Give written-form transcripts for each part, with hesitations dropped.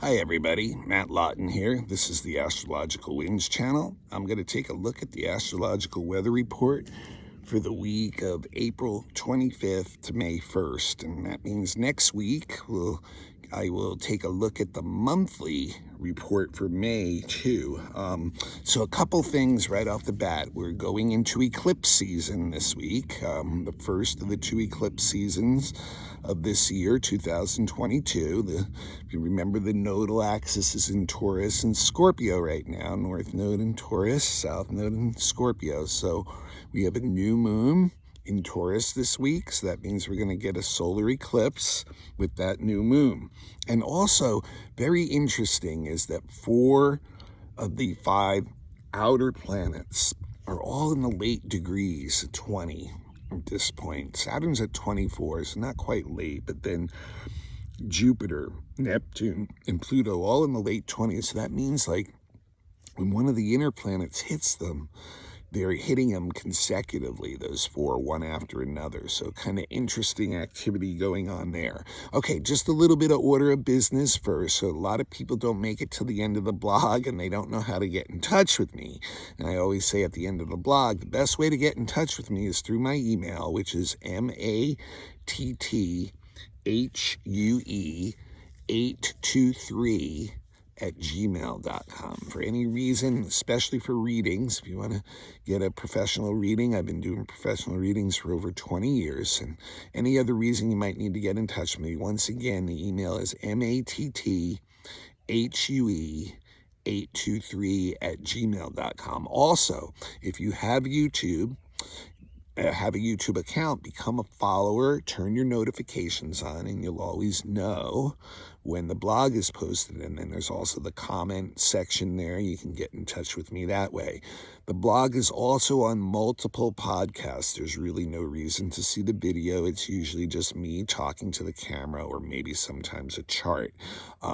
Hi everybody, Matt Lawton here. This is the Astrological Winds channel. I'm going to take a look at the astrological weather report for the week of April 25th to May 1st. And that means next week I will take a look at the monthly report for May too. So a couple things right off the bat. We're going into eclipse season this week, the first of the two eclipse seasons of this year, 2022. If you remember, the nodal axis is in Taurus and Scorpio right now. North node in Taurus, south node in Scorpio. So we have a new moon in Taurus this week, so that means we're going to get a solar eclipse with that new moon. And also, very interesting is that 4 of the 5 outer planets are all in the late degrees at 20 at this point. Saturn's at 24, so not quite late, but then Jupiter, Neptune, and Pluto all in the late 20s. So that means like when one of the inner planets hits them, they're hitting them consecutively, those 4, one after another. So kind of interesting activity going on there. Okay, just a little bit of order of business first. So a lot of people don't make it to the end of the blog and they don't know how to get in touch with me. And I always say at the end of the blog, the best way to get in touch with me is through my email, which is mattthue823@gmail.com. For any reason, especially for readings, if you want to get a professional reading, I've been doing professional readings for over 20 years, and any other reason you might need to get in touch with me, once again, the email is mattthue823@gmail.com. Also, if you have YouTube, have a YouTube account, become a follower, turn your notifications on, and you'll always know when the blog is posted. And then there's also the comment section there. You can get in touch with me that way. The blog is also on multiple podcasts. There's really no reason to see the video. It's usually just me talking to the camera or maybe sometimes a chart.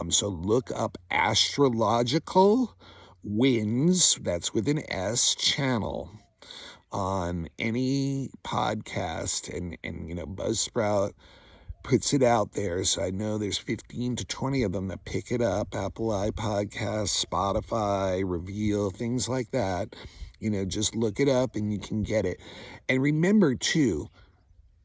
So look up Astrological Winds, that's with an S, channel on any podcast, and Buzzsprout puts it out there, so I know there's 15 to 20 of them that pick it up. Apple iPodcasts, Spotify, Reveal, things like that. Just look it up and you can get it. And remember too,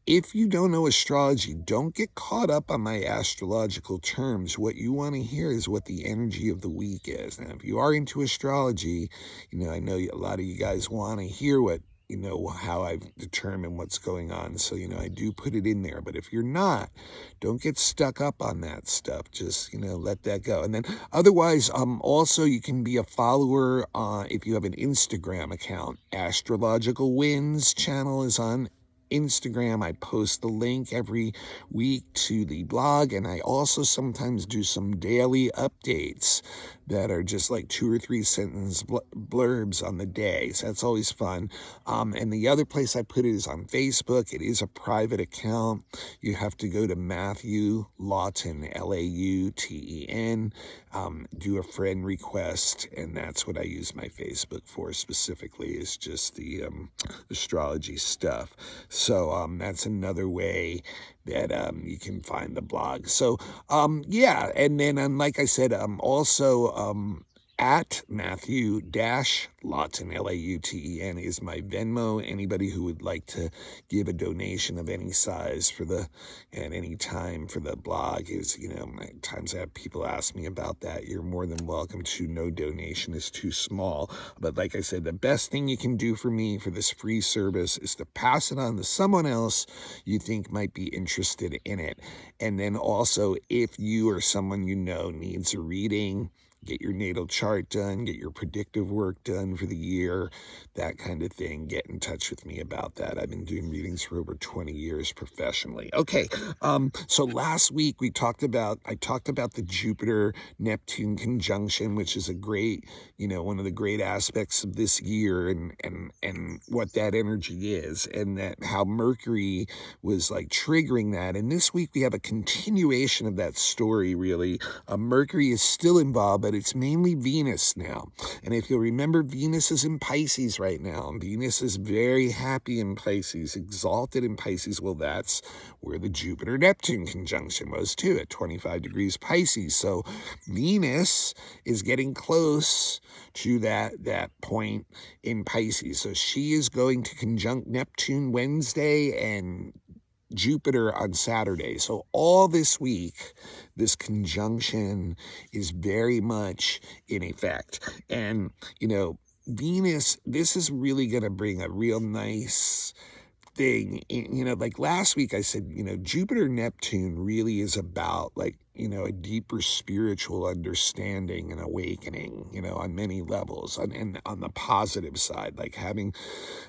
if you don't know astrology, don't get caught up on my astrological terms. What you want to hear is what the energy of the week is. Now, if you are into astrology, I know a lot of you guys want to hear how I've determined what's going on. So, I do put it in there. But if you're not, don't get stuck up on that stuff. Just, let that go. And then otherwise, also you can be a follower if you have an Instagram account. Astrological Winds channel is on Instagram. I post the link every week to the blog, and I also sometimes do some daily updates that are just like 2 or 3 sentence blurbs on the day. So that's always fun. And the other place I put it is on Facebook. It is a private account. You have to go to Matthew Lawton, Lauten, do a friend request, and that's what I use my Facebook for specifically, is just the astrology stuff. So that's another way that you can find the blog. So yeah, and then like I said, also at Matthew-Lawton, Lauten, is my Venmo. Anybody who would like to give a donation of any size at any time for the blog is, times I have people ask me about that. You're more than welcome to. No donation is too small. But like I said, the best thing you can do for me for this free service is to pass it on to someone else you think might be interested in it. And then also, if you or someone needs a reading, get your natal chart done, get your predictive work done for the year, that kind of thing, get in touch with me about that. I've been doing readings for over 20 years professionally. Okay, so last week I talked about the Jupiter-Neptune conjunction, which is a great, one of the great aspects of this year, and what that energy is, and that how Mercury was like triggering that. And this week we have a continuation of that story, really. Mercury is still involved, but but it's mainly Venus now. And if you'll remember, Venus is in Pisces right now. And Venus is very happy in Pisces, exalted in Pisces. Well, that's where the Jupiter-Neptune conjunction was too, at 25 degrees Pisces. So Venus is getting close to that point in Pisces. So she is going to conjunct Neptune Wednesday and Jupiter on Saturday. So all this week, this conjunction is very much in effect. And, Venus, this is really going to bring a real nice thing. Like last week I said, Jupiter Neptune really is about a deeper spiritual understanding and awakening, on many levels, and on the positive side, like having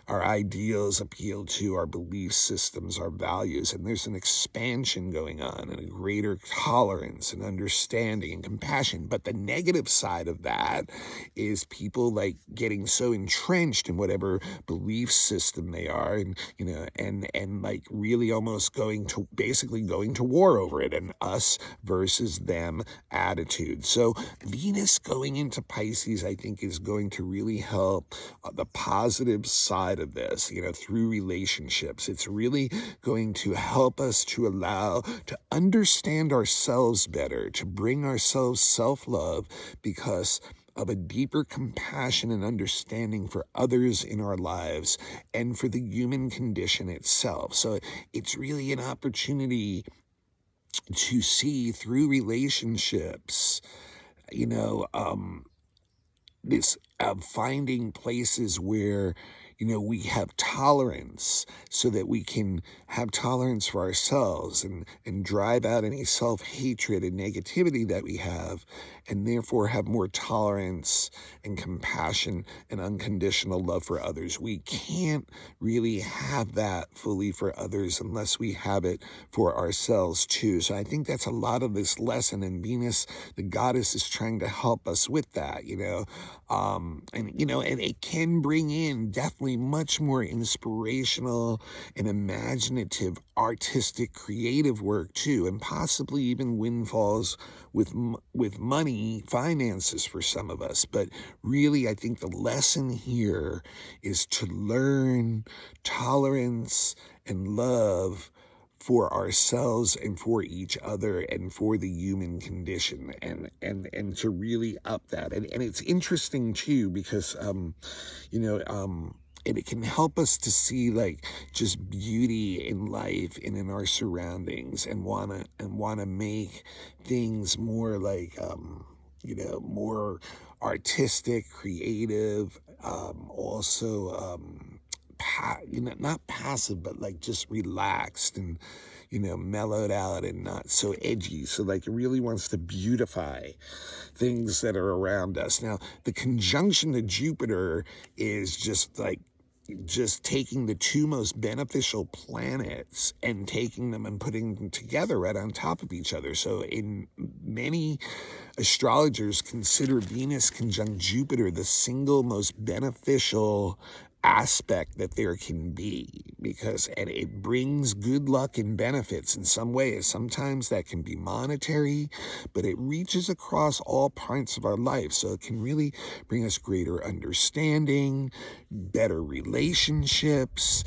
our ideals appeal to our belief systems, our values, and there's an expansion going on and a greater tolerance and understanding and compassion. But the negative side of that is people getting so entrenched in whatever belief system they are, and really almost going to war over it, and us versus them attitude. So Venus going into Pisces, I think, is going to really help the positive side of this, through relationships. It's really going to help us to understand ourselves better, to bring ourselves self-love because of a deeper compassion and understanding for others in our lives and for the human condition itself. So it's really an opportunity to see through relationships, this finding places where we have tolerance, so that we can have tolerance for ourselves and drive out any self-hatred and negativity that we have, and therefore have more tolerance and compassion and unconditional love for others. We can't really have that fully for others unless we have it for ourselves too. So I think that's a lot of this lesson, and Venus, the goddess, is trying to help us with that, and it can bring in definitely much more inspirational and imaginative, artistic, creative work too, and possibly even windfalls with money, finances for some of us. But really, I think the lesson here is to learn tolerance and love for ourselves and for each other and for the human condition, and to really up that. And it's interesting too, because and it can help us to see just beauty in life and in our surroundings, and wanna make things more more artistic, creative, also not passive, but just relaxed and mellowed out and not so edgy. So it really wants to beautify things that are around us. Now, the conjunction to Jupiter is just taking the two most beneficial planets and taking them and putting them together right on top of each other. So in many astrologers consider Venus conjunct Jupiter the single most beneficial aspect that there can be, because it brings good luck and benefits in some ways. Sometimes that can be monetary, but it reaches across all parts of our life. So it can really bring us greater understanding, better relationships,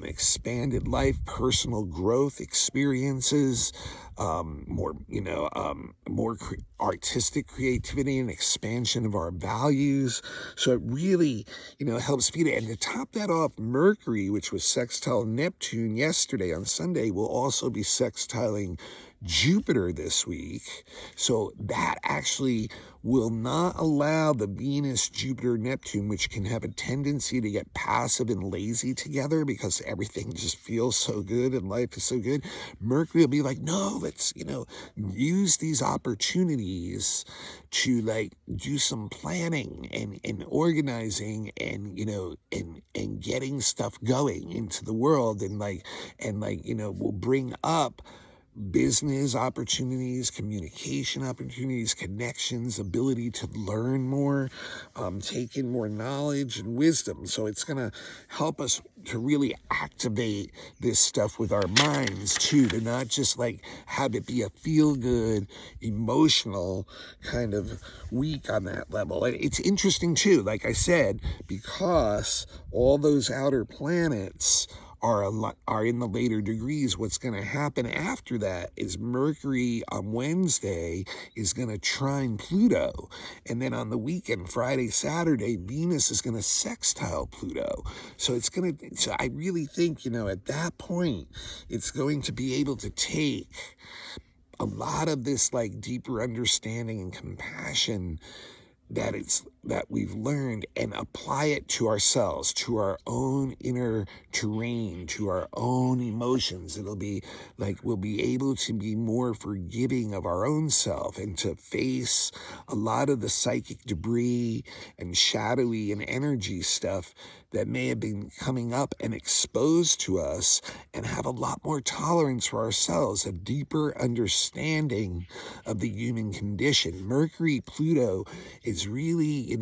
expanded life, personal growth experiences, more artistic creativity and expansion of our values. So it really, helps feed it. And to top that off, Mercury, which was sextile Neptune yesterday on Sunday, will also be sextiling Jupiter this week. So that actually will not allow the Venus, Jupiter, Neptune, which can have a tendency to get passive and lazy together because everything just feels so good and life is so good. Mercury will be like, no, let's, use these opportunities to do some planning and organizing and, and getting stuff going into the world, and will bring up business opportunities, communication opportunities, connections, ability to learn more, take in more knowledge and wisdom. So it's going to help us to really activate this stuff with our minds too, to not just like have it be a feel-good, emotional kind of week on that level. It's interesting too, like I said, because all those outer planets are in the later degrees. What's going to happen after that is Mercury on Wednesday is going to trine Pluto. And then on the weekend, Friday, Saturday, Venus is going to sextile Pluto. So so I really think, at that point, it's going to be able to take a lot of this like deeper understanding and compassion that we've learned and apply it to ourselves, to our own inner terrain, to our own emotions. It'll be like we'll be able to be more forgiving of our own self and to face a lot of the psychic debris and shadowy and energy stuff that may have been coming up and exposed to us, and have a lot more tolerance for ourselves, a deeper understanding of the human condition. Mercury Pluto is really,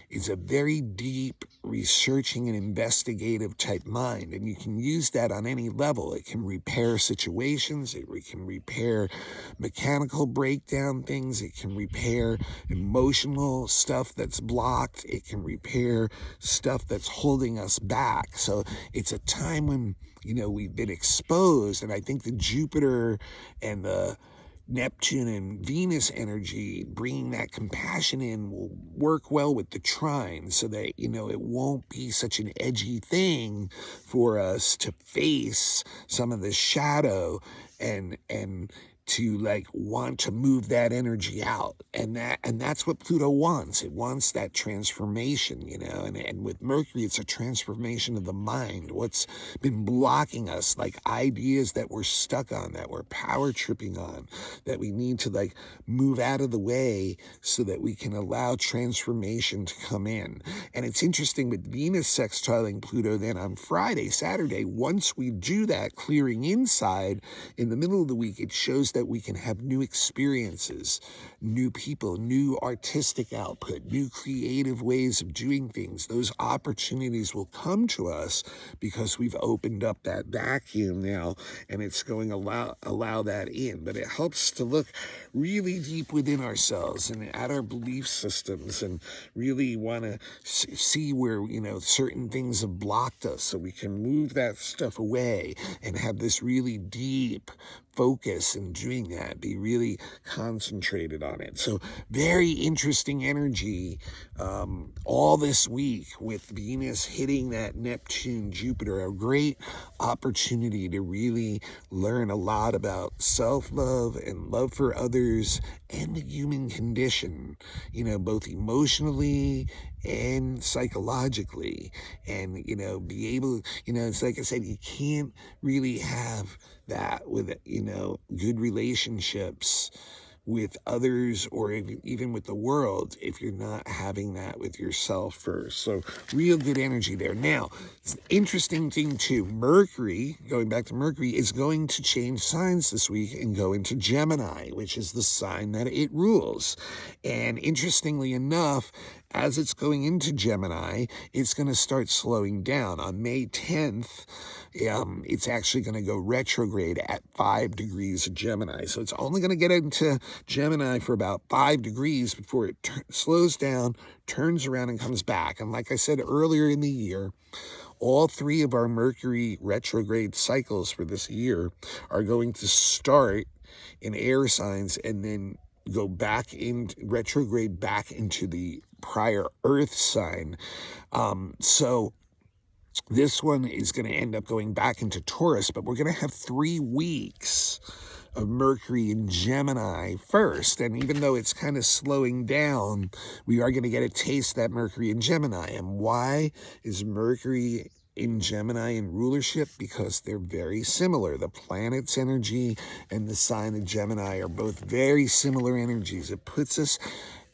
is a very deep researching and investigative type mind, and you can use that on any level. It can repair situations, it can repair mechanical breakdown things, it can repair emotional stuff that's blocked, it can repair stuff that's holding us back. So it's a time when, we've been exposed, and I think the Jupiter and the Neptune and Venus energy, bringing that compassion in, will work well with the trine so that, it won't be such an edgy thing for us to face some of the shadow and to like want to move that energy out. And that's what Pluto wants. It wants that transformation, and with Mercury, it's a transformation of the mind. What's been blocking us, like ideas that we're stuck on, that we're power tripping on, that we need to like move out of the way so that we can allow transformation to come in. And it's interesting with Venus sextiling Pluto then on Friday, Saturday, once we do that clearing inside in the middle of the week, it shows that we can have new experiences, new people, new artistic output, new creative ways of doing things. Those opportunities will come to us because we've opened up that vacuum now, and it's going to allow that in. But it helps to look really deep within ourselves and at our belief systems, and really want to see where, certain things have blocked us, so we can move that stuff away and have this really deep focus in doing that, be really concentrated on it. So very interesting energy all this week with Venus hitting that Neptune Jupiter, a great opportunity to really learn a lot about self-love and love for others and the human condition, both emotionally and psychologically, and be able, it's like I said, you can't really have that with good relationships with others or even with the world if you're not having that with yourself first. So real good energy there. Now, it's an interesting thing too. Mercury, going back to Mercury, is going to change signs this week and go into Gemini, which is the sign that it rules. And interestingly enough, as it's going into Gemini, it's going to start slowing down. On May 10th, it's actually going to go retrograde at 5 degrees of Gemini. So it's only going to get into Gemini for about 5 degrees before it slows down, turns around, and comes back. And like I said earlier in the year, all 3 of our Mercury retrograde cycles for this year are going to start in air signs and then go back in retrograde back into the prior Earth sign. So this one is going to end up going back into Taurus, but we're going to have 3 weeks of Mercury in Gemini first. And even though it's kind of slowing down, we are going to get a taste of that Mercury in Gemini. And why is Mercury in Gemini in rulership? Because they're very similar. The planet's energy and the sign of Gemini are both very similar energies. It puts us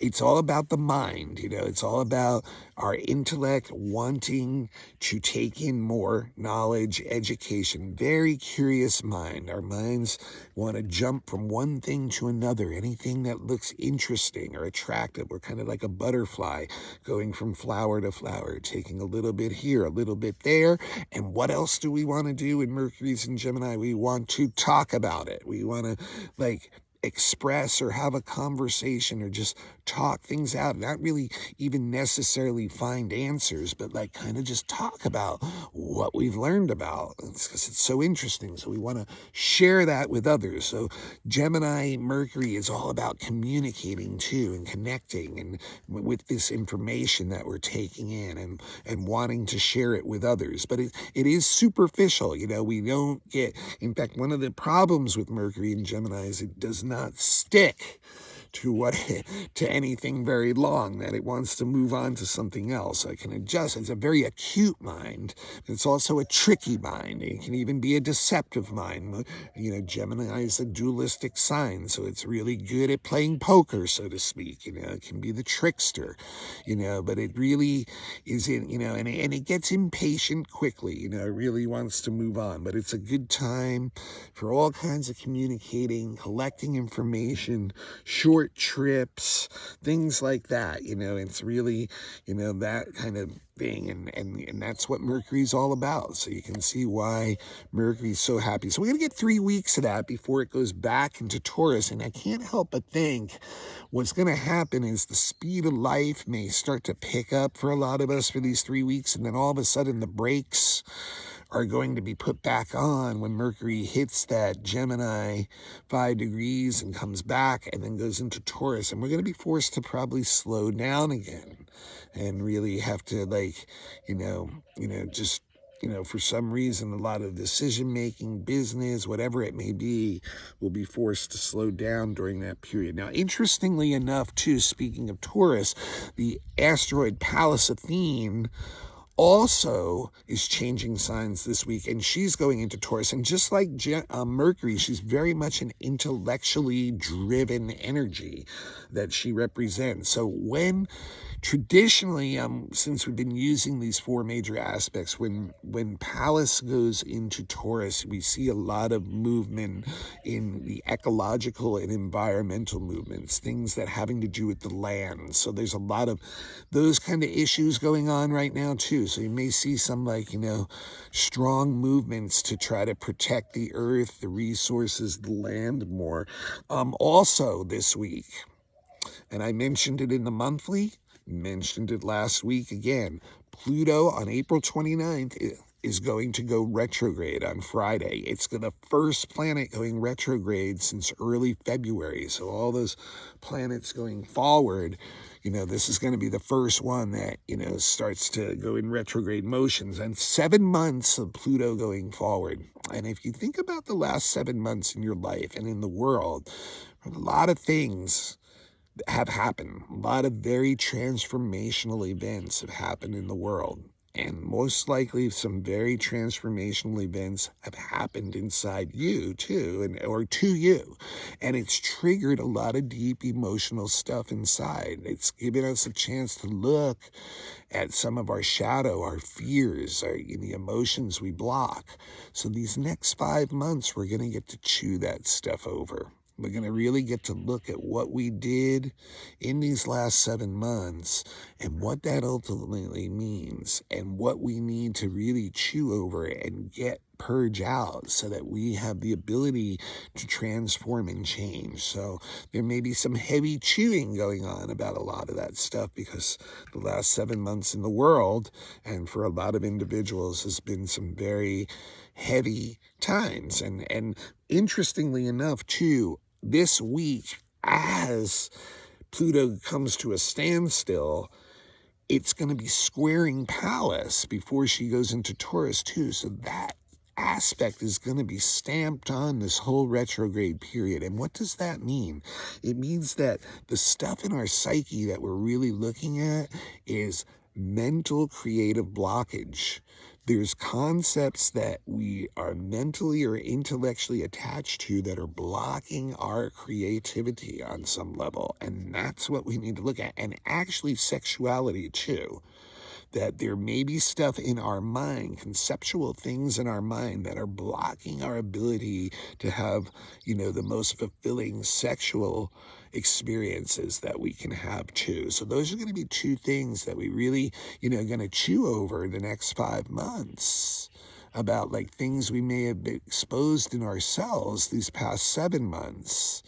it's all about the mind, it's all about our intellect wanting to take in more knowledge, education, very curious mind. Our minds want to jump from one thing to another, anything that looks interesting or attractive. We're kind of like a butterfly going from flower to flower, taking a little bit here, a little bit there. And what else do we want to do in Mercury's in Gemini? We want to talk about it. We want to express or have a conversation or just talk things out, not really even necessarily find answers, but kind of just talk about what we've learned about. It's because it's so interesting. So we want to share that with others. So Gemini Mercury is all about communicating too and connecting and with this information that we're taking in and wanting to share it with others. But it is superficial. We don't get, in fact, one of the problems with Mercury in Gemini is it does not stick to anything very long, that it wants to move on to something else. So it can adjust. It's a very acute mind. It's also a tricky mind. It can even be a deceptive mind. Gemini is a dualistic sign, so it's really good at playing poker, so to speak. It can be the trickster, but it really is and it gets impatient quickly. It really wants to move on. But it's a good time for all kinds of communicating, collecting information, short trips, things like that. It's really, that kind of thing. And that's what Mercury's all about. So you can see why Mercury's so happy. So we're going to get 3 weeks of that before it goes back into Taurus. And I can't help but think what's going to happen is the speed of life may start to pick up for a lot of us for these 3 weeks. And then all of a sudden the brakes are going to be put back on when Mercury hits that Gemini 5 degrees and comes back and then goes into Taurus. And we're going to be forced to probably slow down again and really have to just for some reason, a lot of decision-making, business, whatever it may be, will be forced to slow down during that period. Now, interestingly enough, too, speaking of Taurus, the asteroid Pallas Athene also is changing signs this week, and she's going into Taurus. And just like Mercury, she's very much an intellectually driven energy that she represents. So when traditionally, since we've been using these 4 major aspects, when Pallas goes into Taurus, we see a lot of movement in the ecological and environmental movements, things that having to do with the land. So there's a lot of those kind of issues going on right now too. So you may see some strong movements to try to protect the earth, the resources, the land more. Also this week, and I mentioned it in the monthly, mentioned it last week again, Pluto on April 29th is going to go retrograde on Friday. It's the first planet going retrograde since early February. So all those planets going forward, this is going to be the first one that, starts to go in retrograde motions. And 7 months of Pluto going forward. And if you think about the last 7 months in your life and in the world, a lot of things have happened. A lot of very transformational events have happened in the world. And most likely some very transformational events have happened inside you too, or to you. And it's triggered a lot of deep emotional stuff inside. It's given us a chance to look at some of our shadow, our fears, the emotions we block. So these next 5 months, we're going to get to chew that stuff over. We're going to really get to look at what we did in these last 7 months and what that ultimately means and what we need to really chew over and purge out so that we have the ability to transform and change. So there may be some heavy chewing going on about a lot of that stuff because the last 7 months in the world, and for a lot of individuals, has been some very heavy times. And interestingly enough, too, this week, as Pluto comes to a standstill, it's going to be squaring Pallas before she goes into Taurus, too. So that aspect is going to be stamped on this whole retrograde period. And what does that mean? It means that the stuff in our psyche that we're really looking at is mental creative blockage. There's concepts that we are mentally or intellectually attached to that are blocking our creativity on some level. And that's what we need to look at. And actually sexuality too. That there may be stuff in our mind, conceptual things in our mind that are blocking our ability to have, the most fulfilling sexual experiences that we can have too. So those are going to be two things that we really, going to chew over the next 5 months about like things we may have been exposed in ourselves these past 7 months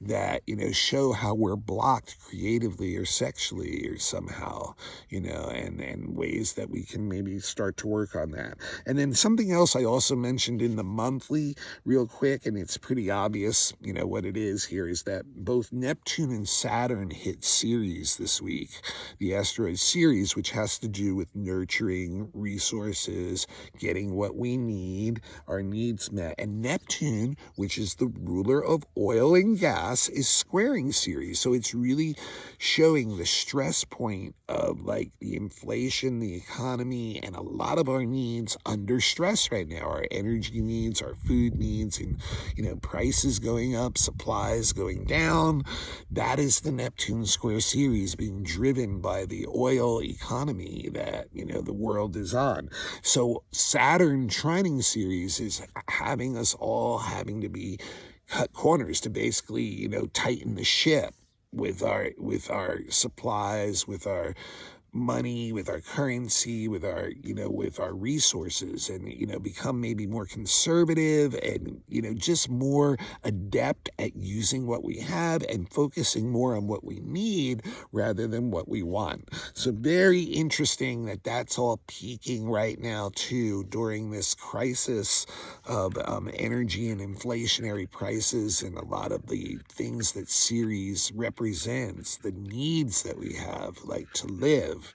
that, show how we're blocked creatively or sexually or somehow, and ways that we can maybe start to work on that. And then something else I also mentioned in the monthly real quick, and it's pretty obvious, what it is here, is that both Neptune and Saturn hit Ceres this week, the asteroid Ceres, which has to do with nurturing resources, getting what we need, our needs met. And Neptune, which is the ruler of oil and gas, is squaring Ceres. So it's really showing the stress point of like the inflation, the economy, and a lot of our needs under stress right now. Our energy needs, our food needs, and, prices going up, supplies going down. That is the Neptune square Ceres being driven by the oil economy that, the world is on. So Saturn trining Ceres is having us all having to be cut corners to basically, tighten the ship with our supplies, with our money, with our currency, with our, with our resources, and, become maybe more conservative and, just more adept at using what we have and focusing more on what we need rather than what we want. So very interesting that that's all peaking right now too during this crisis of energy and inflationary prices, and a lot of the things that Ceres represents, the needs that we have, like to live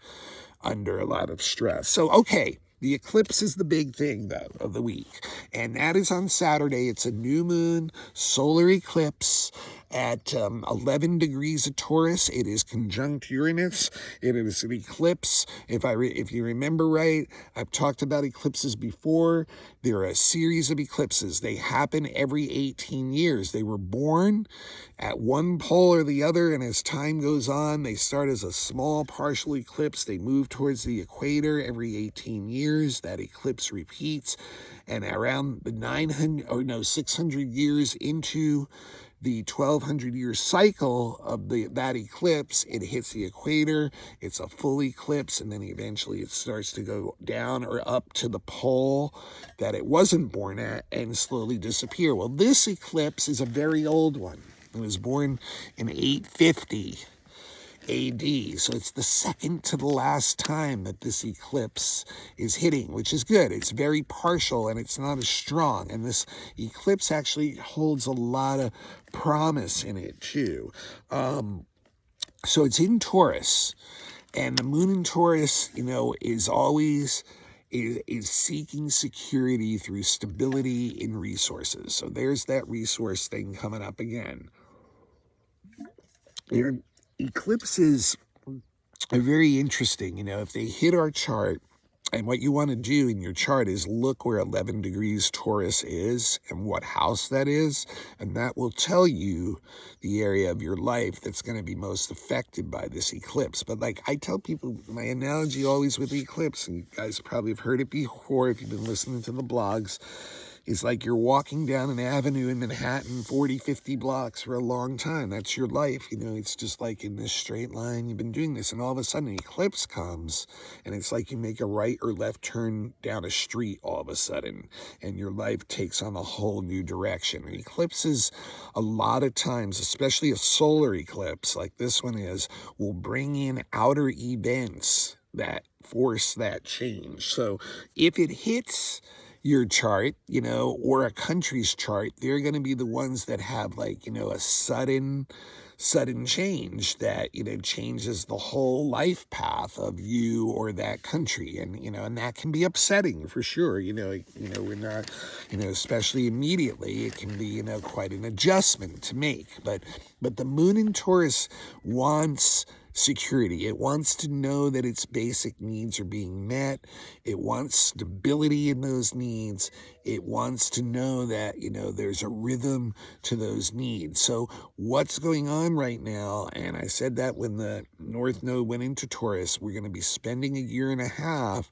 under a lot of stress. So, okay, the eclipse is the big thing, though, of the week. And that is on Saturday. It's a new moon solar eclipse at 11 degrees of Taurus. It is conjunct Uranus. It is an eclipse. If you remember right, I've talked about eclipses before. There are a series of eclipses. They happen every 18 years. They were born at one pole or the other, and as time goes on, they start as a small partial eclipse. They move towards the equator every 18 years. That eclipse repeats, and around the 600 years into the 1200-year cycle of that eclipse, it hits the equator. It's a full eclipse, and then eventually it starts to go down or up to the pole that it wasn't born at and slowly disappear. Well, this eclipse is a very old one. It was born in 850 AD. So it's the second to the last time that this eclipse is hitting, which is good. It's very partial and it's not as strong. And this eclipse actually holds a lot of promise in it too. So it's in Taurus, and the moon in Taurus, is always is seeking security through stability in resources. So there's that resource thing coming up again. Your eclipses are very interesting. If they hit our chart, and what you want to do in your chart is look where 11 degrees Taurus is and what house that is, and that will tell you the area of your life that's going to be most affected by this eclipse. But like I tell people, my analogy always with the eclipse, and you guys probably have heard it before if you've been listening to the blogs, is like you're walking down an avenue in Manhattan 40, 50 blocks for a long time. That's your life. It's just like in this straight line, you've been doing this, and all of a sudden an eclipse comes, and it's like you make a right or left turn down a street all of a sudden, and your life takes on a whole new direction. And eclipses, a lot of times, especially a solar eclipse like this one is, will bring in outer events that force that change. So if it hits your chart, or a country's chart, they're going to be the ones that have a sudden change that, changes the whole life path of you or that country. And, and that can be upsetting for sure. We're not, especially immediately, it can be, quite an adjustment to make. But the moon in Taurus wants security. It wants to know that its basic needs are being met. It wants stability in those needs. It wants to know that, there's a rhythm to those needs. So what's going on right now, and I said that when the North Node went into Taurus, we're going to be spending a year and a half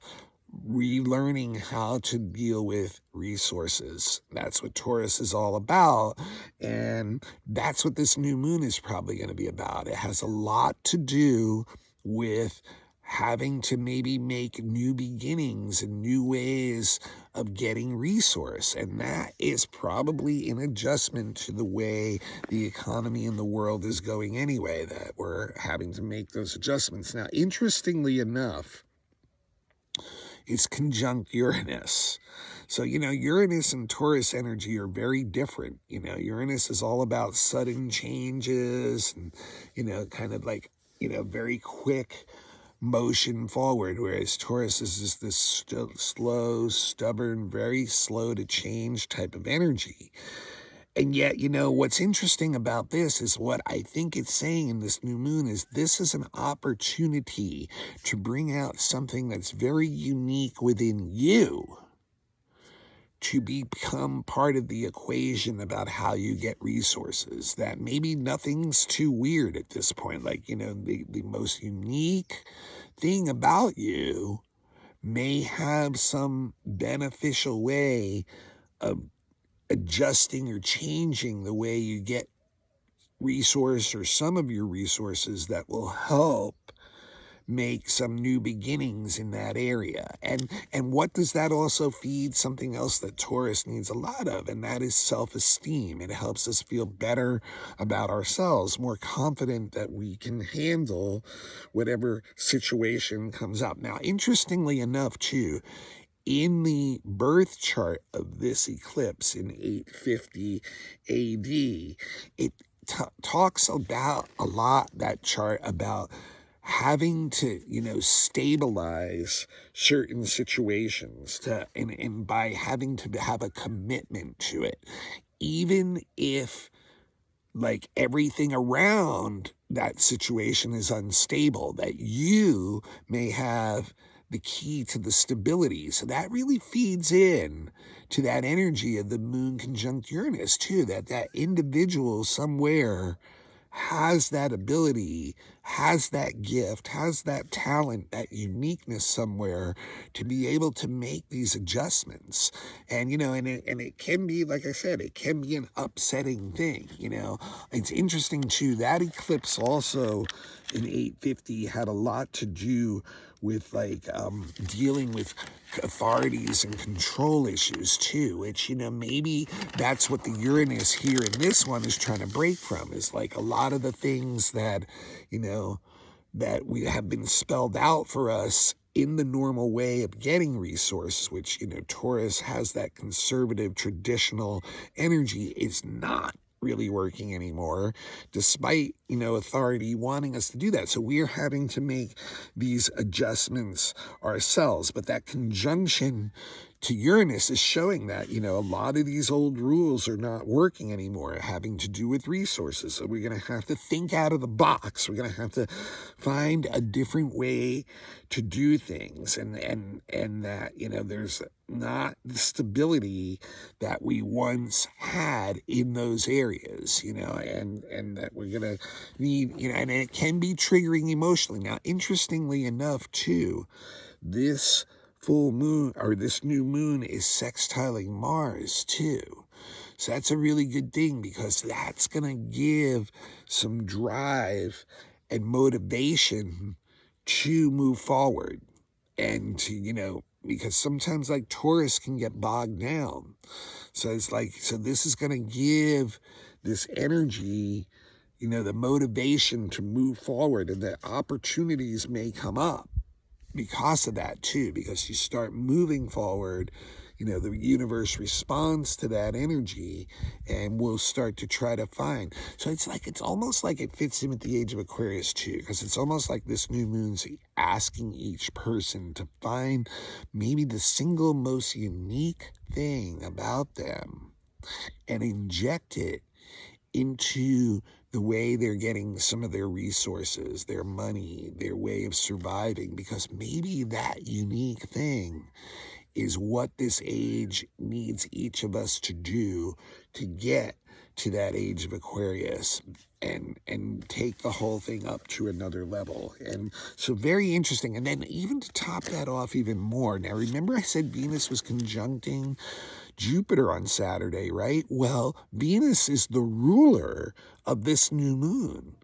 relearning how to deal with resources. That's what Taurus is all about. And that's what this new moon is probably going to be about. It has a lot to do with having to maybe make new beginnings and new ways of getting resource. And that is probably an adjustment to the way the economy in the world is going anyway, that we're having to make those adjustments. Now, interestingly enough, it's conjunct Uranus. So, Uranus and Taurus energy are very different. Uranus is all about sudden changes and, kind of like, very quick motion forward, whereas Taurus is just this slow, stubborn, very slow to change type of energy. And yet, what's interesting about this is what I think it's saying in this new moon is this is an opportunity to bring out something that's very unique within you to become part of the equation about how you get resources, that maybe nothing's too weird at this point. Like, the most unique thing about you may have some beneficial way of adjusting or changing the way you get resource or some of your resources that will help make some new beginnings in that area. And what does that also feed? Something else that Taurus needs a lot of, and that is self-esteem. It helps us feel better about ourselves, more confident that we can handle whatever situation comes up. Now, interestingly enough, too, in the birth chart of this eclipse in 850 AD, it talks about a lot, that chart, about having to, stabilize certain situations and by having to have a commitment to it, even if like everything around that situation is unstable, that you may have the key to the stability. So that really feeds in to that energy of the moon conjunct Uranus too, that individual somewhere has that ability, has that gift, has that talent, that uniqueness somewhere to be able to make these adjustments. And, and it can be, like I said, it can be an upsetting thing, It's interesting too, that eclipse also in 850 had a lot to do with dealing with authorities and control issues too, which, maybe that's what the Uranus here in this one is trying to break from, is like a lot of the things that, that we have been spelled out for us in the normal way of getting resources, which, Taurus has that conservative, traditional energy, is not really working anymore, despite, authority wanting us to do that. So we're having to make these adjustments ourselves. But that conjunction to Uranus is showing that, a lot of these old rules are not working anymore, having to do with resources. So we're going to have to think out of the box. We're going to have to find a different way to do things. And that, there's not the stability that we once had in those areas, and that we're going to need, and it can be triggering emotionally. Now, interestingly enough, too, this full moon, or this new moon, is sextiling Mars too. So that's a really good thing, because that's going to give some drive and motivation to move forward. And to, because sometimes like Taurus can get bogged down. So it's like, so this is going to give this energy, the motivation to move forward, and the opportunities may come up because of that too, because you start moving forward, the universe responds to that energy, and we'll start to try to find. So it's almost like it fits in with the age of Aquarius too, because it's almost like this new moon's asking each person to find maybe the single most unique thing about them and inject it into the way they're getting some of their resources, their money, their way of surviving, because maybe that unique thing is what this age needs each of us to do to get to that age of Aquarius and take the whole thing up to another level. And so very interesting. And then even to top that off even more, now remember I said Venus was conjuncting Jupiter on Saturday, right? Well, Venus is the ruler of this new moon,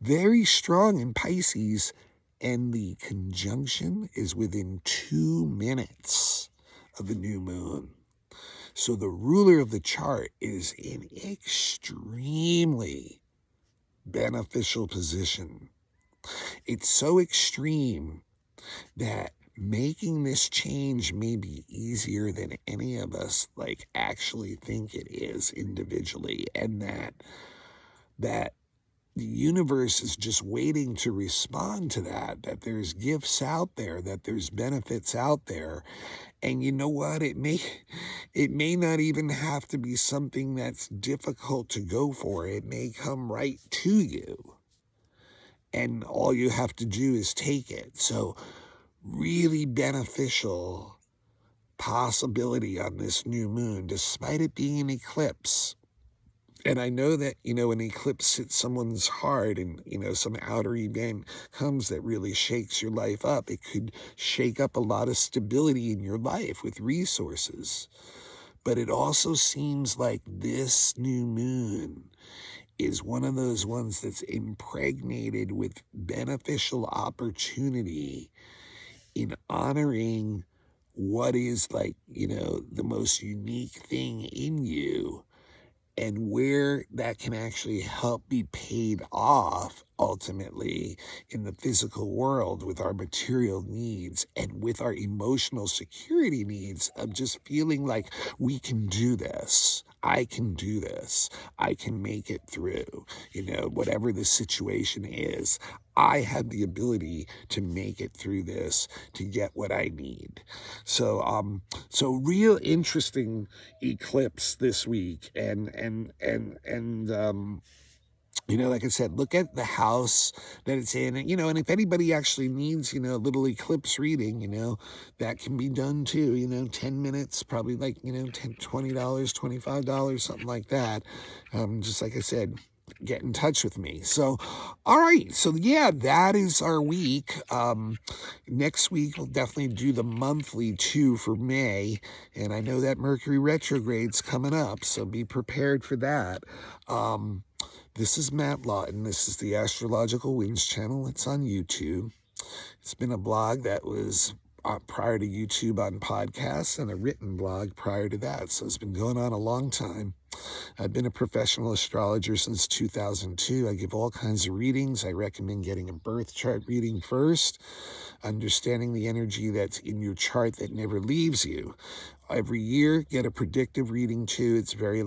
very strong in Pisces, and the conjunction is within 2 minutes of the new moon. So the ruler of the chart is in extremely beneficial position. It's so extreme that making this change may be easier than any of us actually think it is individually, and that the universe is just waiting to respond to that there's gifts out there, that there's benefits out there. And you know what? It may not even have to be something that's difficult to go for. It may come right to you. And all you have to do is take it. So really beneficial possibility on this new moon, despite it being an eclipse. And I know that, an eclipse hits someone's heart and, some outer event comes that really shakes your life up. It could shake up a lot of stability in your life with resources. But it also seems like this new moon is one of those ones that's impregnated with beneficial opportunity in honoring what is the most unique thing in you, and where that can actually help be paid off ultimately in the physical world with our material needs and with our emotional security needs of just feeling like we can do this. I can do this. I can make it through, whatever the situation is. I have the ability to make it through this to get what I need. So real interesting eclipse this week, and like I said, look at the house that it's in, and if anybody actually needs, a little eclipse reading, that can be done too, 10 minutes, probably $10, $20, $25, something like that. Just like I said, get in touch with me. So, all right. So yeah, that is our week. Next week, we'll definitely do the monthly too for May. And I know that Mercury retrograde's coming up, so be prepared for that. This is Matt Lawton. This is the Astrological Winds channel. It's on YouTube. It's been a blog that was prior to YouTube on podcasts, and a written blog prior to that. So it's been going on a long time. I've been a professional astrologer since 2002. I give all kinds of readings. I recommend getting a birth chart reading first, understanding the energy that's in your chart that never leaves you. Every year, get a predictive reading too. It's very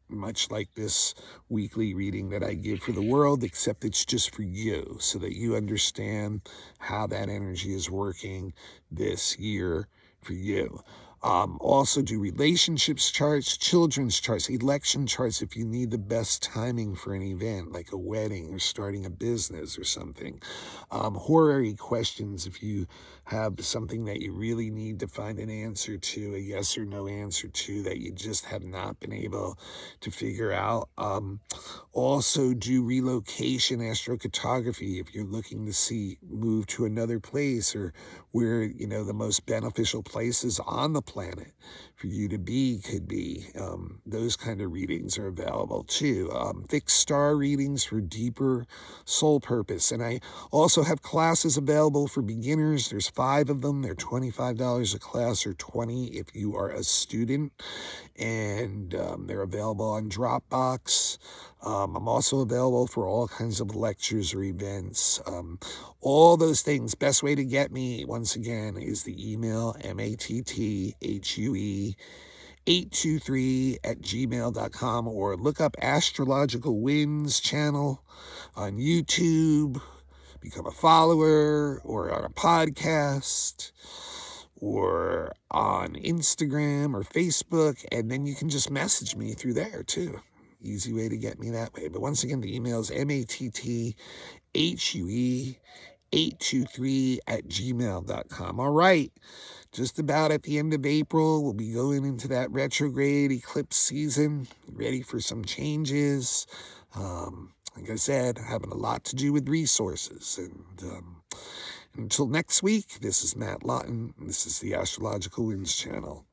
much like this weekly reading that I give for the world, except it's just for you, so that you understand how that energy is working this year for you. Also do relationships charts, children's charts, election charts if you need the best timing for an event like a wedding or starting a business or something. Horary questions if you have something that you really need to find an answer to, a yes or no answer to, that you just have not been able to figure out. Also do relocation astrocartography if you're looking to move to another place, or where, the most beneficial places on the planet for you to be could be. Those kind of readings are available too. Fixed star readings for deeper soul purpose. And I also have classes available for beginners. There's 5 of them. They're $25 a class, or $20 if you are a student. And they're available on Dropbox. I'm also available for all kinds of lectures or events. All those things. Best way to get me, once again, is the email, matthue823@gmail.com, or look up Astrological Winds channel on YouTube, become a follower, or on a podcast, or on Instagram or Facebook, and then you can just message me through there too. Easy way to get me that way. But once again, the email is matthure823@gmail.com. All right. Just about at the end of April, we'll be going into that retrograde eclipse season, ready for some changes. Like I said, having a lot to do with resources. And until next week, this is Matt Lawton. This is the Astrological Winds channel.